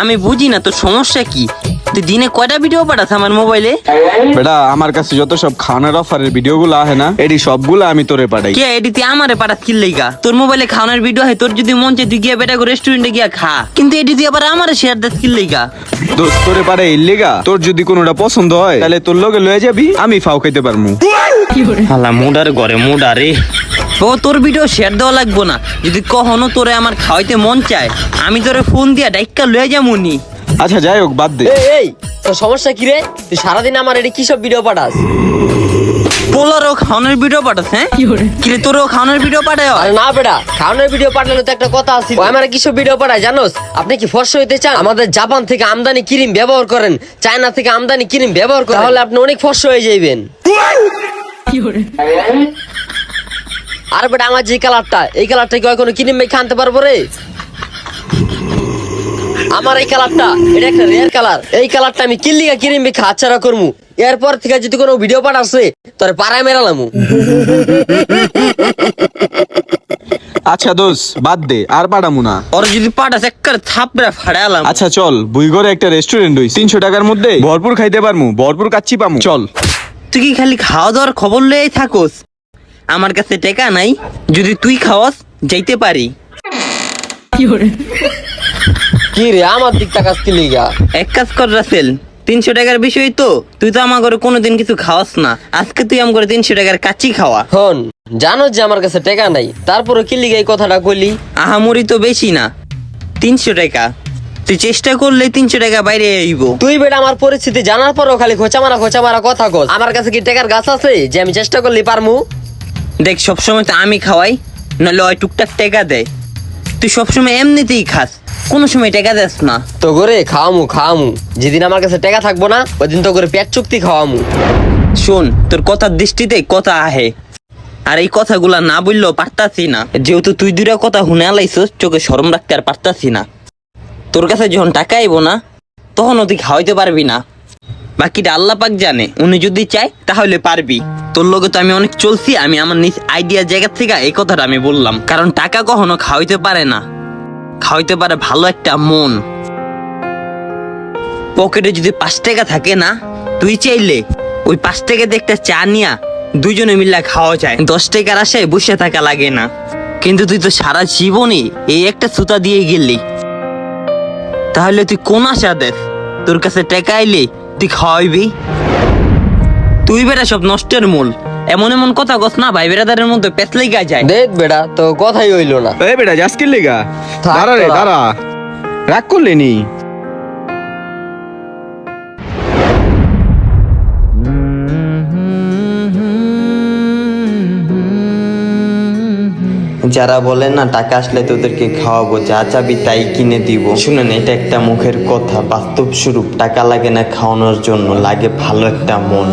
আমি বুঝি না তোর সমস্যা কি। তুই দিনে কয়টা ভিডিও পাঠাস আমার মোবাইলে? বেটা আমার কাছে যত সব খাওয়ানোর অফারের ভিডিও গুলো আহে না, এটি সবগুলো আমি তোরে পাঠাই। কে এডি তুই আমারে পাঠাস কি লাইগা? তোর মোবাইলে খাওয়ানোর ভিডিও হয়, তোর যদি মন চায় তুই গিয়া বেটা করে রেস্টুরেন্টে গিয়া খা, কিন্তু এডি তুই আবার আমারে শেয়ার দাস কি লাইগা? দোস্ত তোরে পারে ইল্লেগা, তোর যদি কোনোটা পছন্দ হয় তাহলে তোর লগে লয়ে যাবি, আমি ফাও খাইতে পারমু। হালা মুডার ঘরে মুডারে। ও তোর ভিডিও শেয়ার দেওয়া লাগবো না, যদি কখনো তোরে আমার খাওয়াইতে মন চায় আমি তোরে ফোন দিয়া ডাইক্কা লয়ে যামুনি। আচ্ছা যাই হোক, বাদ দে। এই তোর সমস্যা কি রে? তুই সারাদিন আমার এটি কি সব ভিডিও পাঠাস? পোলারও খাওয়ানোর ভিডিও পাঠাস? হ্যাঁ কিরে তোরও খাওয়ানোর ভিডিও পাঠায়? আরে না বেটা, খাওয়ানোর ভিডিও পাঠালে তো একটা কথা আছে। ও আমার কি সব ভিডিও পাঠায় জানোস? আপনি কি ফর্সা হইতে চান? আমাদের জাপান থেকে আমদানি ক্রিম ব্যবহার করেন, চায়না থেকে আমদানি ক্রিম ব্যবহার করেন, তাহলে আপনি অনেক ফর্সা হয়ে যাইবেন। আর বেটা আমার যে কালারটা, এই কালারটা কি কোনো ক্রিম মেখে আনতে পারবো রে? আমার এই কালারটা, এটা একটা রেয়ার কালার, এই কালারটা আমি কিল্লিগা ক্রিম মেখে হাতছাড়া করমু। এরপর থেকে যদি কোনো ভিডিও পাঠাচ্ছে তোর পাড়ায় মেরালামু। আচ্ছা দোষ বাদ দে, আর পাঠামু না। ওর যদি পাঠাস একবার থাপড়া ফাড়ালাম। আচ্ছা চল, বুইগরে একটা রেস্টুরেন্ট হইছে, 300 টাকার মধ্যে ভরপুর খাইতে পারমু, ভরপুর কাচ্চি পামু, চল। তুই কি খালি খাওয়া দাওয়ার খবর লয়েই থাকোস? আমার কাছে টাকা নাই, যদি তুই খাওয়াস যাইতে পারি। কি রে আমার দিক তাকাস কি লিগা? এক কাজ কর রাসেল, 300 টাকার বিষয় তো, তুই তো আমার ঘরে কোনোদিন কিছু খাওয়াস না, আজকে তুই আমার ঘরে 300 টাকার কাচ্চি খাওয়া। হন জানো যে আমার কাছে টাকা নাই, তারপরে কি লিগা এই কথাটা কইলি? আহামরি তো বেশি না, 300 টাকা। তুই চেষ্টা করলে 300 টাকা বাইরে আইব। তুই বেটা আমার পরিস্থিতি জানার পরও খালি খোঁচা মারা কথা কস। আমার কাছে কি টাকার গাছ আছে যে আমি চেষ্টা করলে পারমু? দেখ সবসময় তো আমি খাওয়াই, নাহলে ওই টুকটাক টাকা দেয়। তুই সবসময় এমনিতেই খাস, কোনো সময় টাকা দেস না। তো করে খাওয়ামু, যেদিন আমার কাছে টাকা থাকবো না ওইদিন তো করে পেট চুক্তি খাওয়ামু। শোন, তোর কথার দৃষ্টিতে কথা আহে, আর এই কথাগুলা না বললেও পারতাছি না, যেহেতু তুই দুইটা কথা শুনে আলাইছস, চোখে শরম রাখতে আর পারতাছি না। তোর কাছে যখন টাকা আইব না তখনও তুই খাওয়াইতে পারবি না, বাকিটা আল্লাহ পাক জানে, উনি যদি চায় তাহলে পারবি। তোর লগে তো আমি অনেক চলছি, আমি আমার নিজ আইডিয়া জায়গা থেকে এই কথাটা আমি বললাম, কারণ টাকা কখনো খাওয়াইতে পারে না, খাওয়াইতে পারে ভালো একটা মন। পকেটে যদি 5 টাকা থাকে না, তুই চাইলে ওই 5 টাকাতে একটা চা নিয়া দুইজনে মিল্লা খাওয়া যায়, 10 টাকার আশায় বসে থাকা লাগে না। কিন্তু তুই তো সারা জীবনে এই একটা সুতা দিয়ে গেলি, তাহলে তুই কোন আশা দেখ? তোর কাছে টাকা আইলে তুই খাওয়াইবি? তুই বেটা সব নষ্টের মূল, এমন এমন কথা কস না ভাই বেড়াদারের মধ্যে পেছলেই গা যায়। দেখ বেটা তো কথাই হইলো না। এই বেটা যাস কি লেগা? থাক দাঁড়া রে তোরা। দাঁড়া, রাগ করলে নি? যারা বলে না টাকা আসলে তোদেরকে খাওয়াবো, যা চাবি তাই কিনে দিব, শুনেন এটা একটা মুখের কথা, বাস্তব স্বরূপ। টাকা লাগে না খাওয়ানোর জন্য, লাগে ভালো একটা মন।